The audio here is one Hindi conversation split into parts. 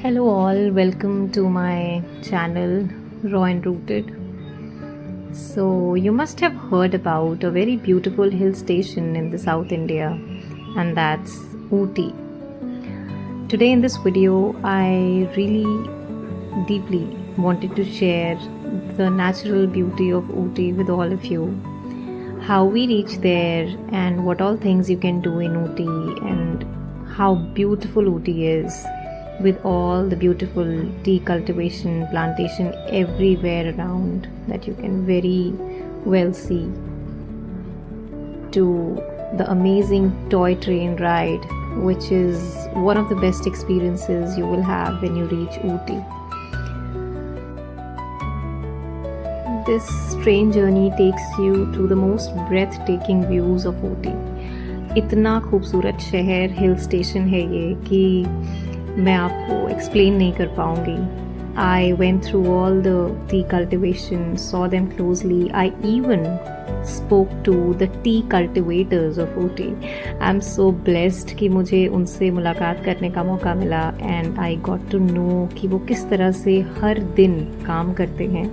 Hello, all, welcome to my channel Raw and Rooted. So, you must have heard about a very beautiful hill station in the South India, and that's Ooty. Today, in this video, I really deeply wanted to share the natural beauty of Ooty with all of you. How we reach there, and what all things you can do in Ooty, and how beautiful Ooty is, with all the beautiful tea cultivation plantation everywhere around that you can very well see, to the amazing toy train ride, which is one of the best experiences you will have when you reach Ooty. This train journey takes you through the most breathtaking views of Ooty. इतना खूबसूरत शहर हिल स्टेशन है ये कि मैं आपको एक्सप्लेन नहीं कर पाऊँगी. I went through all the tea cultivation, saw them closely. I even spoke to the tea cultivators of Ooty. I'm so blessed कि मुझे उनसे मुलाकात करने का मौका मिला and I got to know कि वो किस तरह से हर दिन काम करते हैं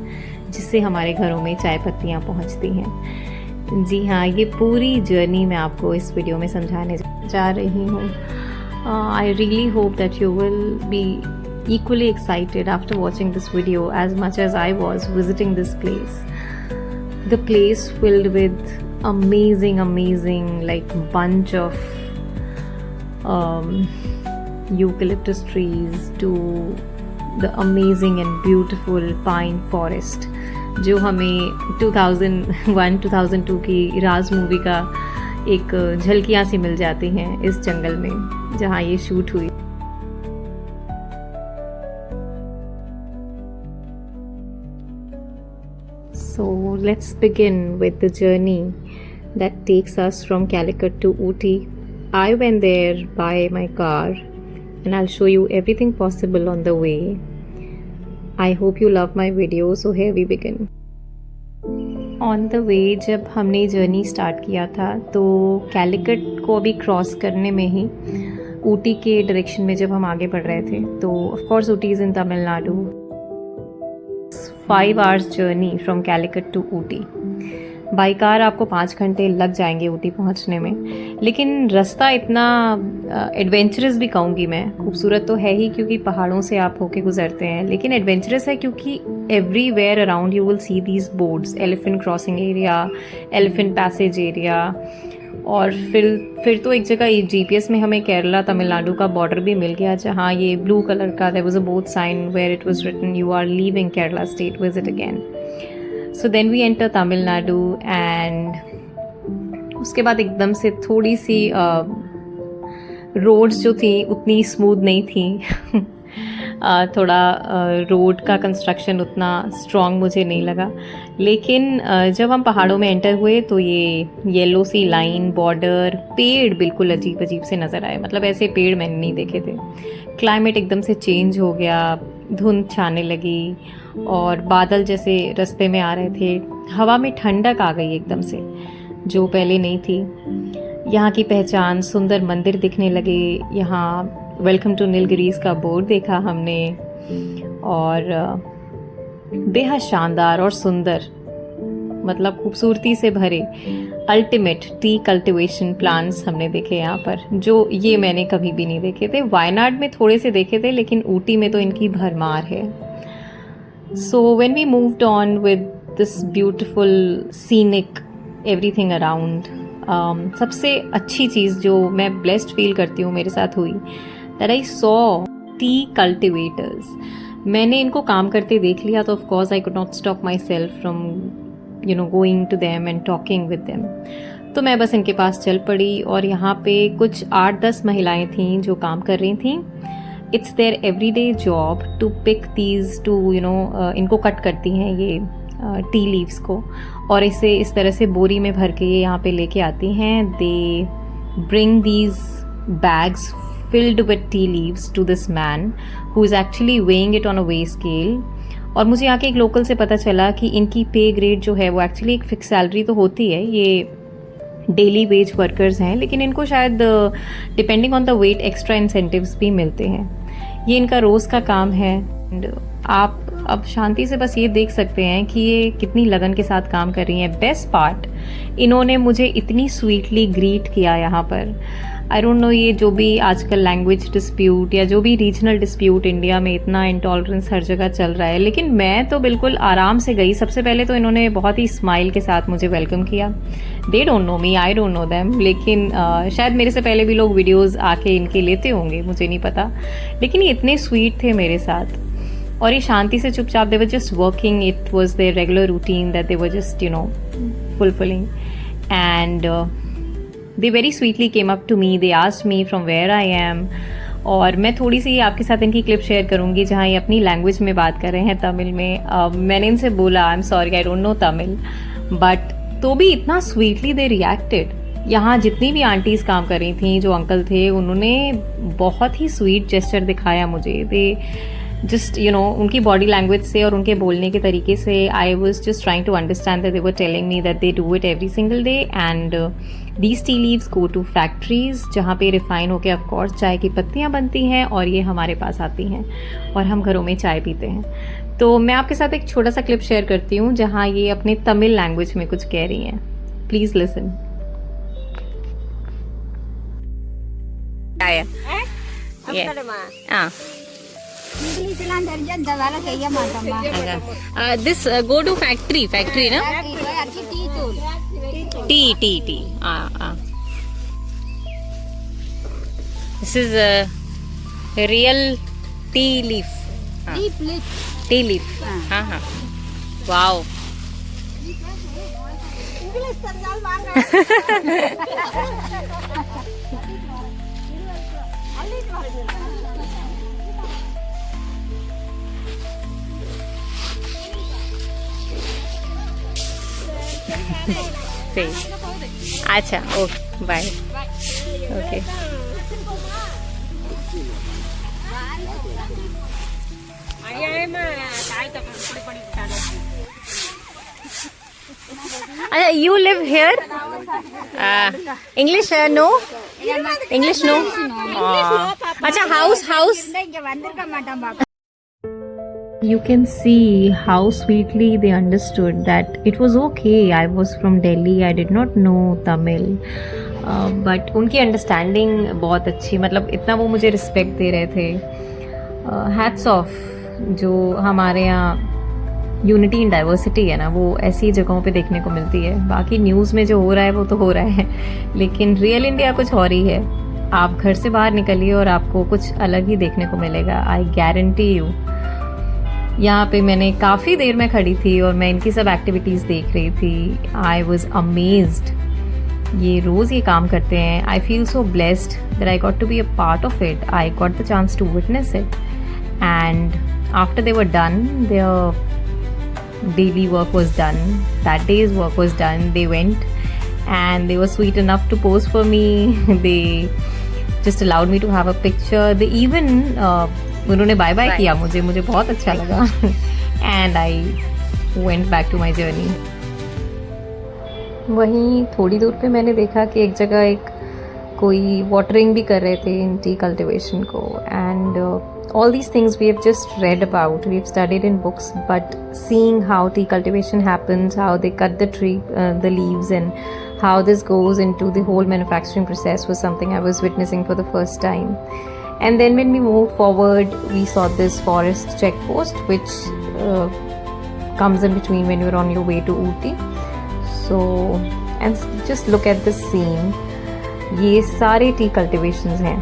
जिससे हमारे घरों में चाय पत्तियाँ पहुँचती हैं. जी हाँ, ये पूरी जर्नी मैं आपको इस वीडियो में समझाने जा रही हूँ. I really hope that you will be equally excited after watching this video as much as I was visiting this place. The place filled with amazing like bunch of eucalyptus trees to the amazing and beautiful pine forest जो हमें 2001-2002 की राज मूवी का एक झलकियाँ सी मिल जाती हैं इस जंगल में जहाँ ये शूट हुई. So let's begin with the journey that takes us from Calicut to Ooty. I went there by my car and I'll show you everything possible on the way. I hope you love my video, so here we begin. On the वे जब हमने जर्नी स्टार्ट किया था तो कैलिकट को अभी क्रॉस करने में ही ऊटी के डायरेक्शन में जब हम आगे बढ़ रहे थे तो of course Ooty is in Tamil Nadu. 5 hours journey from Calicut to Ooty. By car आपको 5 घंटे लग जाएंगे ऊटी पहुंचने में, लेकिन रास्ता इतना एडवेंचरस भी कहूँगी मैं. खूबसूरत तो है ही क्योंकि पहाड़ों से आप होके गुजरते हैं, लेकिन एडवेंचरस है क्योंकि everywhere around you will see these boards, elephant crossing area, elephant passage area. और फिर तो एक जगह जीपीएस में हमें केरला तमिलनाडु का बॉर्डर भी मिल गया जहाँ ये ब्लू कलर का there was a board sign where it was written you are leaving Kerala state, visit again. So then we enter Tamil Nadu and उसके बाद एकदम से थोड़ी सी रोड्स जो थी उतनी स्मूथ नहीं थी. थोड़ा रोड का कंस्ट्रक्शन उतना स्ट्रॉन्ग मुझे नहीं लगा, लेकिन जब हम पहाड़ों में एंटर हुए तो ये येलो सी लाइन बॉर्डर, पेड़ बिल्कुल अजीब अजीब से नज़र आए. मतलब ऐसे पेड़ मैंने नहीं देखे थे. क्लाइमेट एकदम से चेंज हो गया, धुंध छाने लगी और बादल जैसे रास्ते में आ रहे थे. हवा में ठंडक आ गई एकदम से जो पहले नहीं थी. यहाँ की पहचान, सुंदर मंदिर दिखने लगे. यहाँ वेलकम टू नीलगिरीज का बोर्ड देखा हमने और बेहद शानदार और सुंदर, मतलब खूबसूरती से भरे अल्टीमेट टी कल्टिवेशन प्लांट्स हमने देखे यहाँ पर, जो ये मैंने कभी भी नहीं देखे थे. वायनाड में थोड़े से देखे थे, लेकिन ऊटी में तो इनकी भरमार है. So when we moved on with this beautiful scenic everything around, सबसे अच्छी चीज़ जो मैं ब्लेस्ड फील करती हूँ मेरे साथ हुई, that I saw tea cultivators. मैंने इनको काम करते देख लिया तो of course I could not stop myself from going to them and talking with them. तो मैं बस इनके पास चल पड़ी और यहाँ पे कुछ 8-10 महिलाएं थीं जो काम कर रही थीं. It's their everyday job to pick these, to इनको कट करती हैं ये टी लीव्स को और इसे इस तरह से बोरी में भर के ये यहाँ पे लेके आती हैं. They bring these bags filled with tea leaves to this man who is actually weighing it on a weigh scale. और मुझे यहाँ के एक लोकल से पता चला कि इनकी पे ग्रेड जो है वो एक्चुअली एक फिक्स सैलरी तो होती है, ये डेली वेज वर्कर्स हैं, लेकिन इनको शायद depending on the weight extra incentives भी मिलते हैं. ये इनका रोज़ का काम है। एंड आप अब शांति से बस ये देख सकते हैं कि ये कितनी लगन के साथ काम कर रही हैं। बेस्ट पार्ट, इन्होंने मुझे इतनी स्वीटली ग्रीट किया यहाँ पर। आई डोंट नो, ये जो भी आजकल लैंग्वेज डिस्प्यूट या जो भी रीजनल डिस्प्यूट इंडिया में इतना इंटॉलरेंस हर जगह चल रहा है, लेकिन मैं तो बिल्कुल आराम से गई। सबसे पहले तो इन्होंने बहुत ही स्माइल के साथ मुझे वेलकम किया। They don't know me, I don't know them, लेकिन शायद मेरे से पहले भी लोग वीडियोज़ आके इनके लेते होंगे, मुझे नहीं पता, लेकिन ये इतने स्वीट थे मेरे साथ। और ये शांति से चुपचाप, they were just working, it was their regular routine that they were just fulfilling. And they very sweetly came up to me, they asked me from where I am। और मैं थोड़ी सी आपके साथ इनकी क्लिप शेयर करूँगी जहाँ ये अपनी लैंग्वेज में बात कर रहे हैं, तमिल में। मैंने इनसे बोला, I am sorry I don't no Tamil, but तो भी इतना स्वीटली दे रिएक्टेड। यहाँ जितनी भी आंटीज़ काम कर रही थी, जो अंकल थे, उन्होंने बहुत ही स्वीट जेस्चर दिखाया मुझे। दे जस्ट उनकी बॉडी लैंग्वेज से और उनके बोलने के तरीके से I was just trying to understand that they were telling me that they do it every single day. And these tea leaves go to factories जहाँ पे रिफाइन होकर ऑफकोर्स चाय की पत्तियाँ बनती हैं और ये हमारे पास आती हैं और हम घरों में चाय पीते हैं। तो मैं आपके साथ एक छोटा सा क्लिप शेयर करती हूँ जहाँ ये अपने तमिल लैंग्वेज में कुछ कह रही हैं। Please listen. This go to factory ना? Tea. This is a real tea leaf. Tea leaf. हाँ. Wow. अच्छा, okay, bye. Okay, you live here? English no? English no? अच्छा, house. You can see how sweetly they understood that it was okay. I was from Delhi. I did not know Tamil. But उनकी अंडरस्टैंडिंग बहुत अच्छी, मतलब इतना वो मुझे रिस्पेक्ट दे रहे थे। हैट्स ऑफ, जो हमारे यहाँ यूनिटी इन डाइवर्सिटी है ना, वो ऐसी जगहों पे देखने को मिलती है। बाकी न्यूज़ में जो हो रहा है वो तो हो रहा है, लेकिन रियल इंडिया कुछ और ही है। आप घर से बाहर निकलिए और आपको कुछ अलग ही देखने को मिलेगा, आई गारंटी यू। यहाँ पे मैंने काफ़ी देर में खड़ी थी और मैं इनकी सब एक्टिविटीज़ देख रही थी। I was amazed. ये रोज़ ये काम करते हैं। I feel so blessed that I got to be a part of it. I got the chance to witness it. And after they were done, their daily work was done, that day's work was done, they went and they were sweet enough to pose for me. They just allowed me to have a picture. They even उन्होंने बाय बाय किया मुझे बहुत अच्छा लगा। And I went back to my journey. वहीं थोड़ी दूर पे मैंने देखा कि एक जगह कोई वाटरिंग भी कर रहे थे इन टी कल्टिवेशन को। And all these things we have just read about, we have studied in books, but seeing how tea cultivation happens, how they cut the tree, the leaves, and how this goes into the whole manufacturing process was something I was witnessing for the first time. And then when we moved forward, we saw this forest checkpost which comes in between when you're on your way to Ooty. So, and just look at this scene. ये सारे tea cultivations हैं।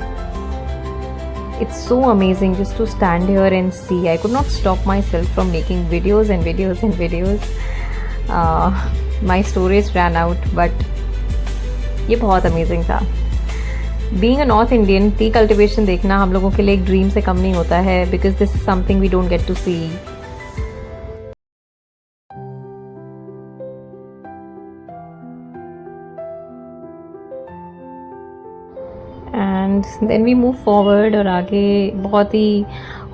It's so amazing just to stand here and see. I could not stop myself from making videos and videos and videos. My storage ran out, but ये बहुत amazing था। Being a North Indian, tea cultivation देखना हम लोगों के लिए एक ड्रीम से कम नहीं होता है, because this is something we don't get to see. And then we move forward और आगे बहुत ही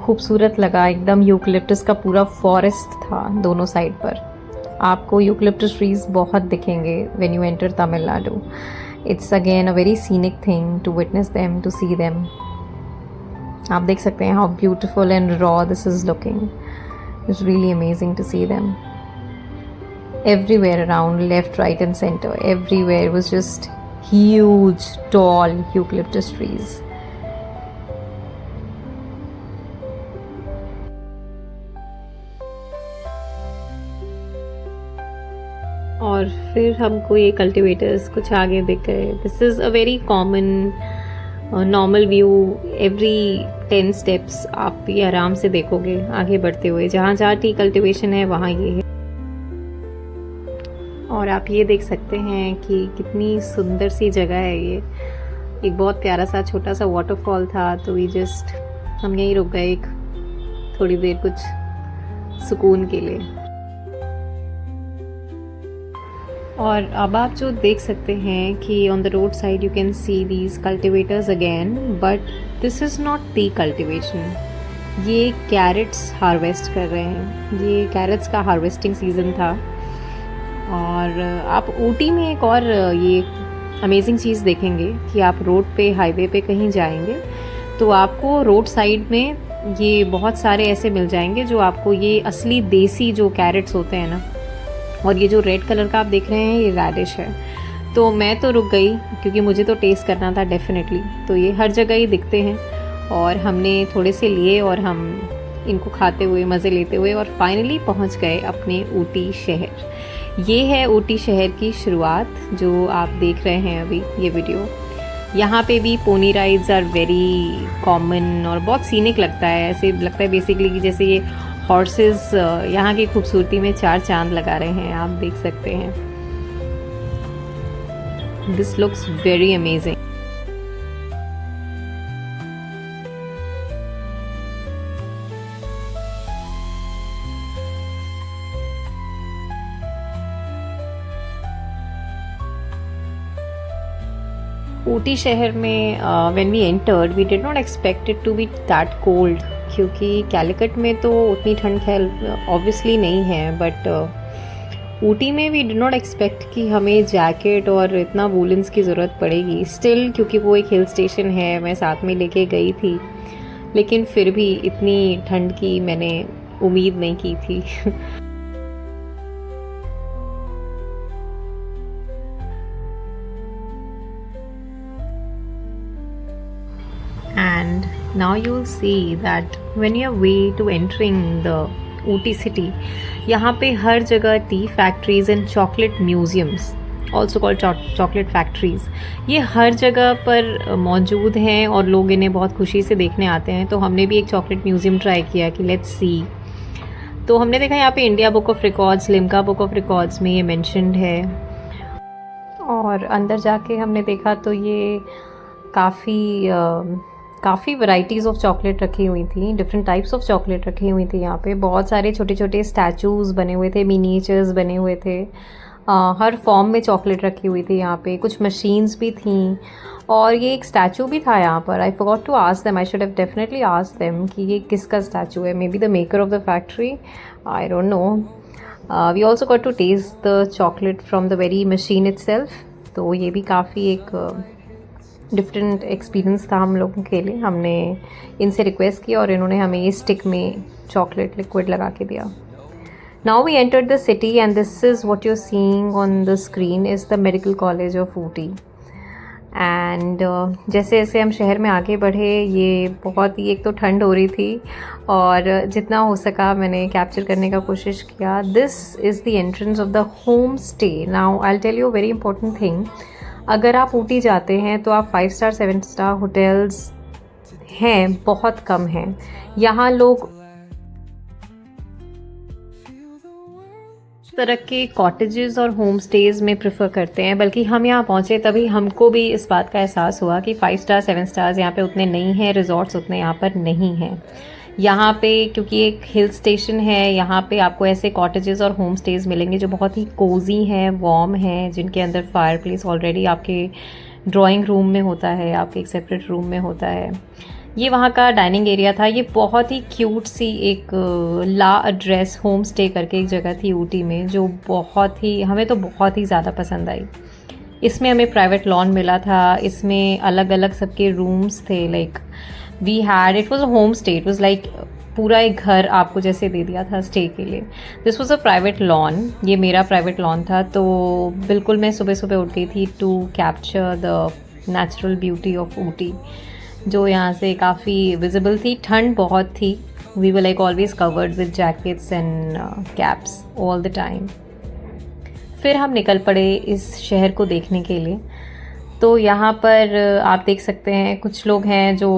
खूबसूरत लगा। एकदम यूकलिप्टस का पूरा फॉरेस्ट था दोनों साइड पर। आपको यूकलिप्टस ट्रीज बहुत दिखेंगे when you enter Tamil Nadu. It's again a very scenic thing to witness them, to see them. आप देख सकते हैं how beautiful and raw this is looking. It's really amazing to see them. Everywhere around, left, right and center, everywhere was just huge, tall eucalyptus trees. और फिर हमको ये कल्टिवेटर्स कुछ आगे दिख गए. This is a very common normal view. Every 10 steps आप ये आराम से देखोगे आगे बढ़ते हुए. जहाँ जहाँ टी कल्टिवेशन है वहाँ ये है. और आप ये देख सकते हैं कि कितनी सुंदर सी जगह है ये. एक बहुत प्यारा सा छोटा सा वाटरफॉल था, तो हम यहीं रुक गए एक थोड़ी देर कुछ सुकून के लिए. और अब आप जो देख सकते हैं कि on the road side you can see these cultivators again, but this is not T cultivation. ये कैरेट्स हार्वेस्ट कर रहे हैं. ये कैरेट्स का हार्वेस्टिंग सीज़न था. और आप ऊटी में एक और ये अमेजिंग चीज़ देखेंगे कि आप रोड पे हाईवे पे कहीं जाएंगे तो आपको रोड साइड में ये बहुत सारे ऐसे मिल जाएंगे जो आपको ये असली देसी जो कैरेट्स होते हैं ना. और ये जो रेड कलर का आप देख रहे हैं ये रेडिश है. तो मैं तो रुक गई क्योंकि मुझे तो टेस्ट करना था डेफिनेटली. तो ये हर जगह ही दिखते हैं और हमने थोड़े से लिए और हम इनको खाते हुए मज़े लेते हुए और फाइनली पहुंच गए अपने ऊटी शहर. ये है ऊटी शहर की शुरुआत जो आप देख रहे हैं अभी ये वीडियो. यहाँ पे भी pony rides are very common और बहुत सीनिक लगता है. ऐसे लगता है बेसिकली कि जैसे ये हॉर्सेस यहाँ की खूबसूरती में 4 चांद लगा रहे हैं. आप देख सकते हैं. This looks very amazing. Ooty शहर में when we entered we did not expect it to be that cold, क्योंकि कैलिकट में तो उतनी ठंड खैर ऑब्वियसली नहीं है. बट ऊटी में वी डिड नॉट एक्सपेक्ट कि हमें जैकेट और इतना वूलन्स की ज़रूरत पड़ेगी. स्टिल क्योंकि वो एक हिल स्टेशन है मैं साथ में लेके गई थी, लेकिन फिर भी इतनी ठंड की मैंने उम्मीद नहीं की थी. And now you will see that when you are way to entering the Ooty city, यहाँ पे हर जगह T factories and chocolate museums also called chocolate factories ये हर जगह पर मौजूद हैं और लोग इन्हें बहुत खुशी से देखने आते हैं. तो हमने भी एक चॉकलेट म्यूजियम ट्राई किया कि लेट्स सी. तो हमने देखा यहाँ पे India book of records, Limca book of records में ये मैंशनड है. और अंदर जाके हमने देखा तो ये काफ़ी वैरायटीज़ ऑफ चॉकलेट रखी हुई थी. डिफरेंट टाइप्स ऑफ चॉकलेट रखी हुई थी यहाँ पे. बहुत सारे छोटे छोटे स्टैचूज़ बने हुए थे, मिनिएचर्स बने हुए थे. हर फॉर्म में चॉकलेट रखी हुई थी यहाँ पे. कुछ मशीन्स भी थी और ये एक स्टैचू भी था यहाँ पर. I forgot to ask them. I should have definitely asked them कि ये किसका स्टैचू है. Maybe the maker of the factory, I don't know. We also got to taste the chocolate from the very machine itself. तो ये भी काफ़ी एक डिफरेंट एक्सपीरियंस था हम लोगों के लिए. हमने इनसे रिक्वेस्ट किया और इन्होंने हमें ये स्टिक में चॉकलेट लिक्विड लगा के दिया. Now we entered the city and this is what you are seeing on the screen is the medical college of Ooty. And जैसे जैसे हम शहर में आगे बढ़े ये बहुत ही, एक तो ठंड हो रही थी और जितना हो सका मैंने कैप्चर करने का कोशिश किया. This is the entrance of the home stay. Now I will tell you a very important thing. अगर आप ऊटी जाते हैं तो आप 5 स्टार 7 स्टार होटल्स हैं, बहुत कम हैं. यहाँ लोग इस तरह के कॉटेजेस और होम स्टेज में प्रेफर करते हैं. बल्कि हम यहाँ पहुँचे तभी हमको भी इस बात का एहसास हुआ कि 5 स्टार 7 स्टार्स यहाँ पे उतने नहीं हैं, रिजॉर्ट्स उतने यहाँ पर नहीं हैं. यहाँ पे क्योंकि एक हिल स्टेशन है, यहाँ पे आपको ऐसे कॉटेजेस और होम स्टेज मिलेंगे जो बहुत ही कोजी हैं, वार्म हैं, जिनके अंदर फायर प्लेस ऑलरेडी आपके ड्राइंग रूम में होता है, आपके एक सेपरेट रूम में होता है. ये वहाँ का डाइनिंग एरिया था. ये बहुत ही क्यूट सी एक ला एड्रेस होम स्टे करके एक जगह थी ऊटी में, जो हमें तो बहुत ही ज़्यादा पसंद आई. इसमें हमें प्राइवेट लॉन मिला था. इसमें अलग अलग सबके रूम्स थे. Like we had, it was a home stay, it was like पूरा एक घर आपको जैसे दे दिया था स्टे के लिए. This was a private lawn, ये मेरा प्राइवेट लॉन था. तो बिल्कुल मैं सुबह सुबह उठ गई थी to capture the natural beauty of Ooty, जो यहाँ से काफ़ी विजिबल थी. ठंड बहुत थी. We were like always covered with jackets and caps all the time. फिर हम निकल पड़े इस शहर को देखने के लिए. तो यहाँ पर आप देख सकते हैं कुछ लोग हैं जो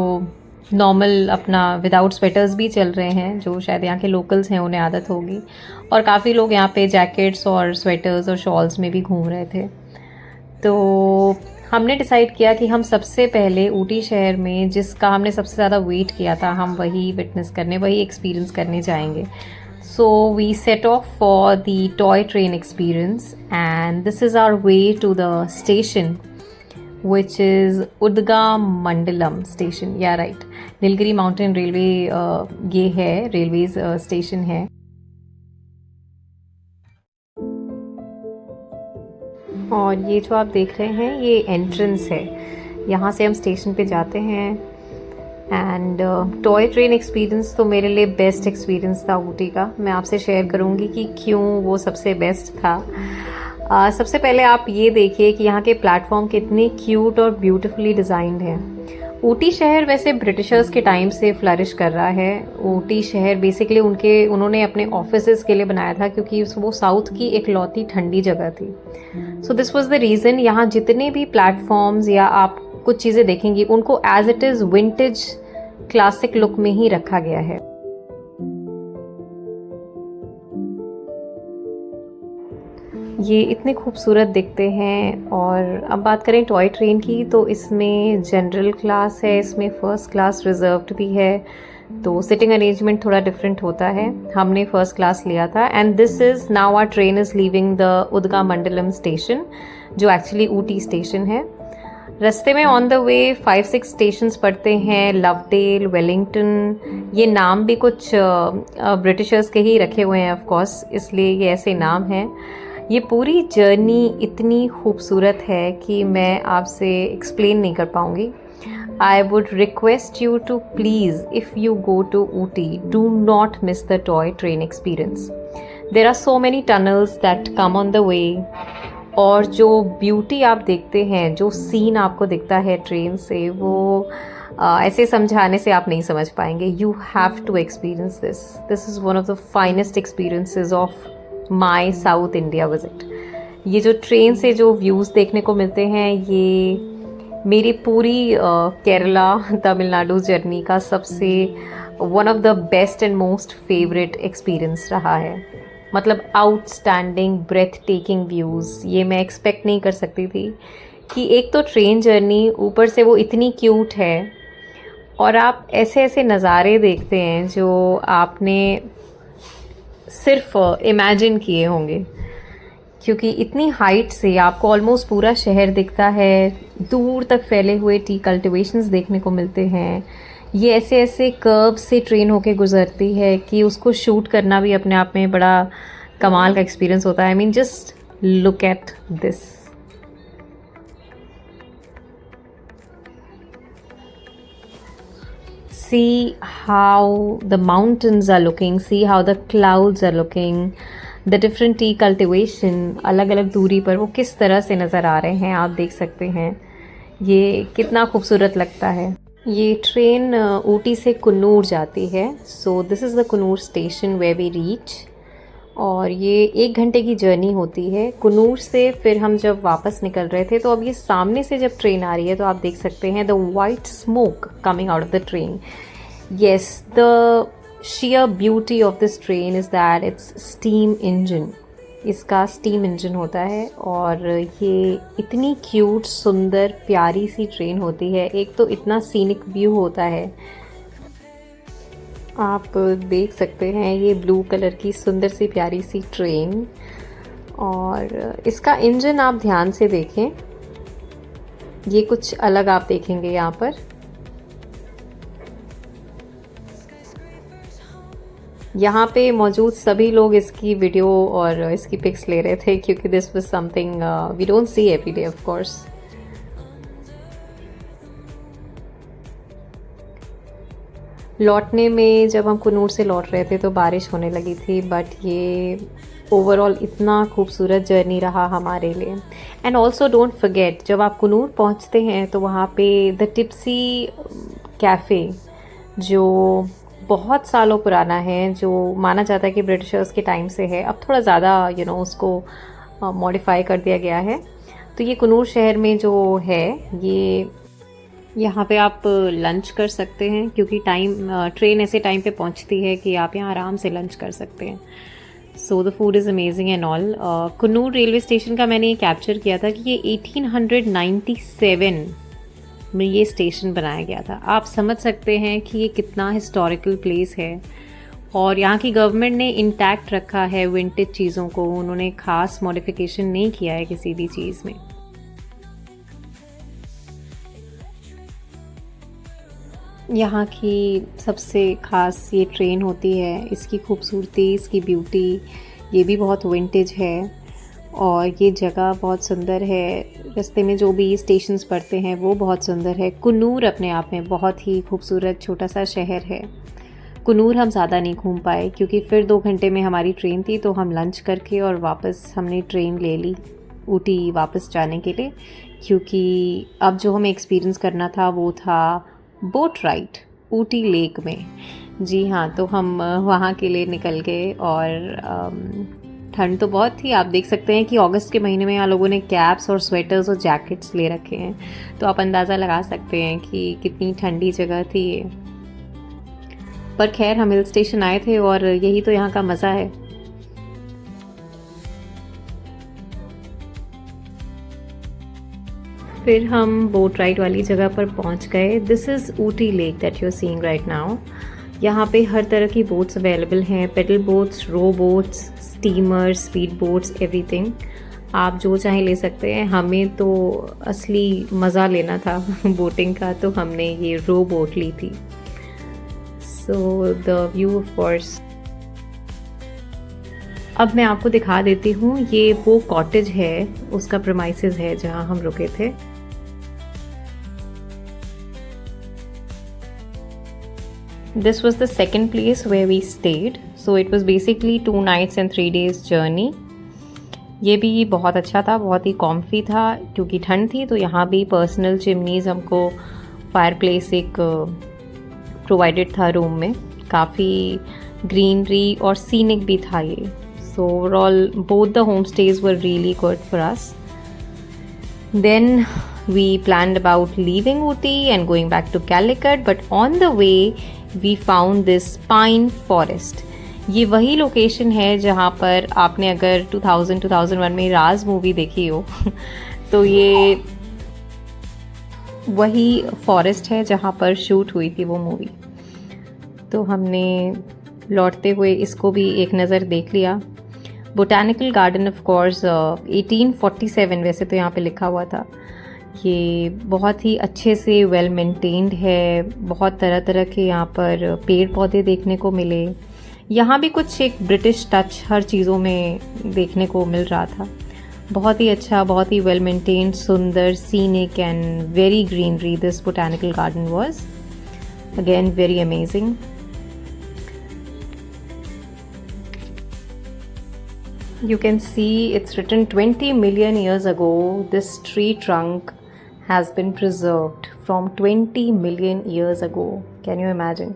नॉर्मल अपना विदाउट स्वेटर्स भी चल रहे हैं, जो शायद यहाँ के लोकल्स हैं, उन्हें आदत होगी. और काफ़ी लोग यहाँ पे जैकेट्स और स्वेटर्स और शॉल्स में भी घूम रहे थे. तो हमने डिसाइड किया कि हम सबसे पहले ऊटी शहर में जिसका हमने सबसे ज़्यादा वेट किया था, हम वही विटनेस करने, वही एक्सपीरियंस करने जाएंगे. So we set off for the toy train experience, and this is our way to the station, which is Udgamandalam station. Yeah, right. Nilgiri mountain railway ये है, रेलवेज स्टेशन है. और ये जो आप देख रहे हैं ये एंट्रेंस है. यहाँ से हम स्टेशन पे जाते हैं. एंड टॉय ट्रेन एक्सपीरियंस तो मेरे लिए बेस्ट एक्सपीरियंस था ऊटी का. मैं आपसे शेयर करूँगी कि क्यों वो सबसे बेस्ट था. सबसे पहले आप ये देखिए कि यहाँ के प्लेटफॉर्म कितने क्यूट और ब्यूटीफुली डिज़ाइंड हैं. ऊटी शहर वैसे ब्रिटिशर्स के टाइम से फ्लरिश कर रहा है. ऊटी शहर बेसिकली उन्होंने अपने ऑफिसेस के लिए बनाया था, क्योंकि वो साउथ की इकलौती ठंडी जगह थी. So this was the reason. यहाँ जितने भी प्लेटफॉर्म्स या आप कुछ चीज़ें देखेंगी उनको as it is vintage classic look में ही रखा गया है. ये इतने खूबसूरत दिखते हैं. और अब बात करें टॉय ट्रेन की, तो इसमें जनरल क्लास है, इसमें फर्स्ट क्लास रिजर्व्ड भी है. तो सिटिंग अरेंजमेंट थोड़ा डिफरेंट होता है. हमने फर्स्ट क्लास लिया था. And this is now our train is leaving the Udagamandalam station, जो एक्चुअली ऊटी स्टेशन है. रास्ते में ऑन द वे 5-6 स्टेशंस पड़ते हैं. लवडेल, वेलिंगटन, ये नाम भी कुछ ब्रिटिशर्स के ही रखे हुए हैं ऑफ कोर्स, इसलिए ये ऐसे नाम हैं. ये पूरी जर्नी इतनी खूबसूरत है कि मैं आपसे एक्सप्लेन नहीं कर पाऊँगी. I would request you to please, if you go to Ooty, do not miss the toy train experience. There are so many tunnels that come on the way. और जो ब्यूटी आप देखते हैं, जो सीन आपको दिखता है ट्रेन से, वो ऐसे समझाने से आप नहीं समझ पाएंगे. You have to experience this. This is one of the finest experiences of my South India visit. ये जो ट्रेन से जो व्यूज़ देखने को मिलते हैं, ये मेरी पूरी केरला तमिलनाडु जर्नी का सबसे one of the best and most favourite experience रहा है. मतलब आउटस्टैंडिंग ब्रेथ टेकिंग व्यूज़. ये मैं एक्सपेक्ट नहीं कर सकती थी कि एक तो ट्रेन जर्नी, ऊपर से वो इतनी क्यूट है, और आप ऐसे ऐसे नज़ारे देखते हैं जो आपने सिर्फ इमेजिन किए होंगे, क्योंकि इतनी हाइट से आपको ऑलमोस्ट पूरा शहर दिखता है. दूर तक फैले हुए टी कल्टिवेशंस देखने को मिलते हैं. ये ऐसे ऐसे कर्व से ट्रेन होके गुजरती है कि उसको शूट करना भी अपने आप में बड़ा कमाल का एक्सपीरियंस होता है. I mean just look at this. See how the mountains are looking, see how the clouds are looking, the different tea cultivation, अलग अलग दूरी पर वो किस तरह से नज़र आ रहे हैं, आप देख सकते हैं. ये कितना खूबसूरत लगता है. ये ट्रेन ऊटी से कुन्नूर जाती है. So this is the Coonoor station where we reach. और ये 1 घंटे की जर्नी होती है. कुन्नूर से फिर हम जब वापस निकल रहे थे, तो अब ये सामने से जब ट्रेन आ रही है तो आप देख सकते हैं the white smoke coming out of the train. Yes, the sheer beauty of this train is that it's steam engine. इसका स्टीम इंजन होता है. और ये इतनी क्यूट, सुंदर, प्यारी सी ट्रेन होती है. एक तो इतना सीनिक व्यू होता है. आप देख सकते हैं ये ब्लू कलर की सुंदर सी प्यारी सी ट्रेन. और इसका इंजन आप ध्यान से देखें, ये कुछ अलग आप देखेंगे यहाँ पर. यहाँ पे मौजूद सभी लोग इसकी वीडियो और इसकी पिक्स ले रहे थे, क्योंकि this was something we don't see every day of course. लौटने में जब हम कुन्नूर से लौट रहे थे तो बारिश होने लगी थी, बट ये ओवरऑल इतना खूबसूरत जर्नी रहा हमारे लिए। एंड ऑल्सो डोंट फॉरगेट, जब आप कुन्नूर पहुंचते हैं तो वहाँ पे द टिप्सी कैफ़े, जो बहुत सालों पुराना है, जो माना जाता है कि ब्रिटिशर्स के टाइम से है, अब थोड़ा ज़्यादा उसको मॉडिफाई कर दिया गया है। तो ये कुन्नूर शहर में जो है, ये यहाँ पे आप लंच कर सकते हैं, क्योंकि ट्रेन ऐसे टाइम पे पहुँचती है कि आप यहाँ आराम से लंच कर सकते हैं। So the food is amazing and all. Coonoor railway station का मैंने ये कैप्चर किया था कि ये 1897 में ये स्टेशन बनाया गया था। आप समझ सकते हैं कि ये कितना हिस्टोरिकल प्लेस है, और यहाँ की गवर्नमेंट ने इंटैक्ट रखा है विंटेज चीज़ों को, उन्होंने ख़ास मॉडिफिकेशन नहीं किया है किसी भी चीज़ में। यहाँ की सबसे ख़ास ये ट्रेन होती है, इसकी खूबसूरती, इसकी ब्यूटी, ये भी बहुत विंटेज है, और ये जगह बहुत सुंदर है। रास्ते में जो भी स्टेशंस पड़ते हैं वो बहुत सुंदर है। कुन्नूर अपने आप में बहुत ही खूबसूरत छोटा सा शहर है। कुन्नूर हम ज़्यादा नहीं घूम पाए, क्योंकि फिर 2 घंटे में हमारी ट्रेन थी, तो हम लंच करके और वापस हमने ट्रेन ले ली ऊटी वापस जाने के लिए, क्योंकि अब जो हमें एक्सपीरियंस करना था वो था बोट राइड ऊटी लेक में। जी हाँ, तो हम वहाँ के लिए निकल गए, और ठंड तो बहुत थी। आप देख सकते हैं कि अगस्त के महीने में यहाँ लोगों ने कैप्स और स्वेटर्स और जैकेट्स ले रखे हैं, तो आप अंदाज़ा लगा सकते हैं कि कितनी ठंडी जगह थी ये। पर खैर, हम हिल स्टेशन आए थे और यही तो यहाँ का मज़ा है। फिर हम बोट राइड वाली जगह पर पहुँच गए। This is Ooty lake that you are seeing right now. यहाँ पे हर तरह की बोट्स अवेलेबल हैं, pedal boats, row boats, steamer, speed boats, everything. आप जो चाहें ले सकते हैं। हमें तो असली मज़ा लेना था बोटिंग का, तो हमने ये रो बोट ली थी। So the view of course. अब मैं आपको दिखा देती हूँ, ये वो कॉटेज है, उसका प्रेमाइसेस है जहाँ हम रुके थे। This was the second place where we stayed. So it was basically 2 nights and 3 days journey. ये भी बहुत अच्छा था, बहुत ही कॉम्फी था, क्योंकि ठंड थी। तो यहाँ भी पर्सनल चिमनीज़, हमको फायर प्लेस एक प्रोवाइडेड था रूम में। काफ़ी ग्रीनरी और सीनिक भी था ये। So overall both the home stage were really good for us. Then we planned about leaving Ooty and going back to Calicut, but on the way we found this pine forest. ये वही लोकेशन है जहाँ पर आपने अगर 2001 में राज मूवी देखी हो तो ये वही फॉरेस्ट है जहाँ पर शूट हुई थी वो मूवी। तो हमने लौटते हुए इसको भी एक नज़र देख लिया। बोटानिकल गार्डन ऑफ कोर्स 1847 वैसे तो यहाँ पे लिखा हुआ था। ये बहुत ही अच्छे से वेल मेंटेन्ड है, बहुत तरह तरह के यहाँ पर पेड़ पौधे देखने को मिले। यहाँ भी कुछ एक ब्रिटिश टच हर चीज़ों में देखने को मिल रहा था। बहुत ही अच्छा, बहुत ही वेल मेंटेन्ड, सुंदर, scenic and very greenery this botanical garden was. Again very amazing. You can see it's written 20 million years ago this tree trunk has been preserved from 20 million years ago. Can you imagine?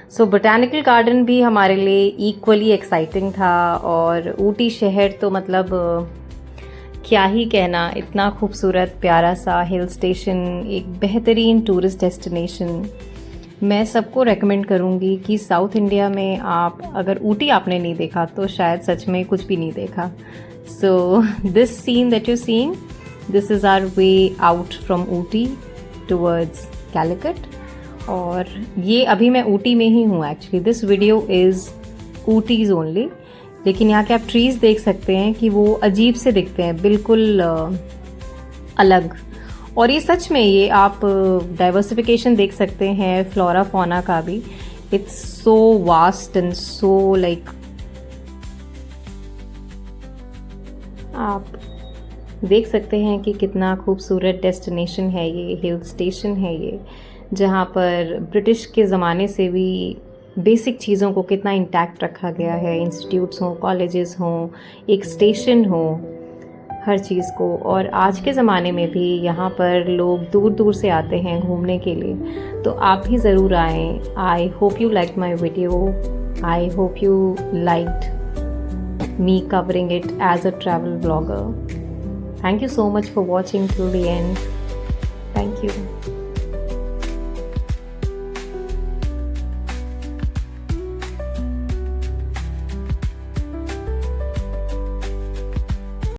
So botanical garden भी हमारे लिए equally exciting था। और ऊटी शहर तो मतलब क्या ही कहना, इतना खूबसूरत प्यारा सा हिल स्टेशन, एक बेहतरीन टूरिस्ट डेस्टिनेशन। मैं सबको रेकमेंड करूँगी कि साउथ इंडिया में आप अगर ऊटी आपने नहीं देखा तो शायद सच में कुछ भी नहीं देखा। So this scene that you seeing, this is our way out from Ooty towards Calicut. और ये अभी मैं ऊटी में ही हूँ actually. This video is Ooty's only. लेकिन यहाँ के आप ट्रीज़ देख सकते हैं कि वो अजीब से दिखते हैं, बिल्कुल अलग। और ये सच में, ये आप डाइवर्सिफिकेशन देख सकते हैं फ्लोरा फौना का भी। It's so vast and so like, आप देख सकते हैं कि कितना खूबसूरत डेस्टिनेशन है ये, हिल स्टेशन है ये। जहाँ पर ब्रिटिश के ज़माने से भी बेसिक चीज़ों को कितना इंटैक्ट रखा गया है, इंस्टीट्यूट्स हों, कॉलेजेस हों, एक स्टेशन हो, हर चीज़ को। और आज के ज़माने में भी यहाँ पर लोग दूर दूर से आते हैं घूमने के लिए, तो आप भी ज़रूर आएँ। I hope you like my video, I hope you liked me covering it as a travel vlogger. Thank you so much for watching till the end. Thank you.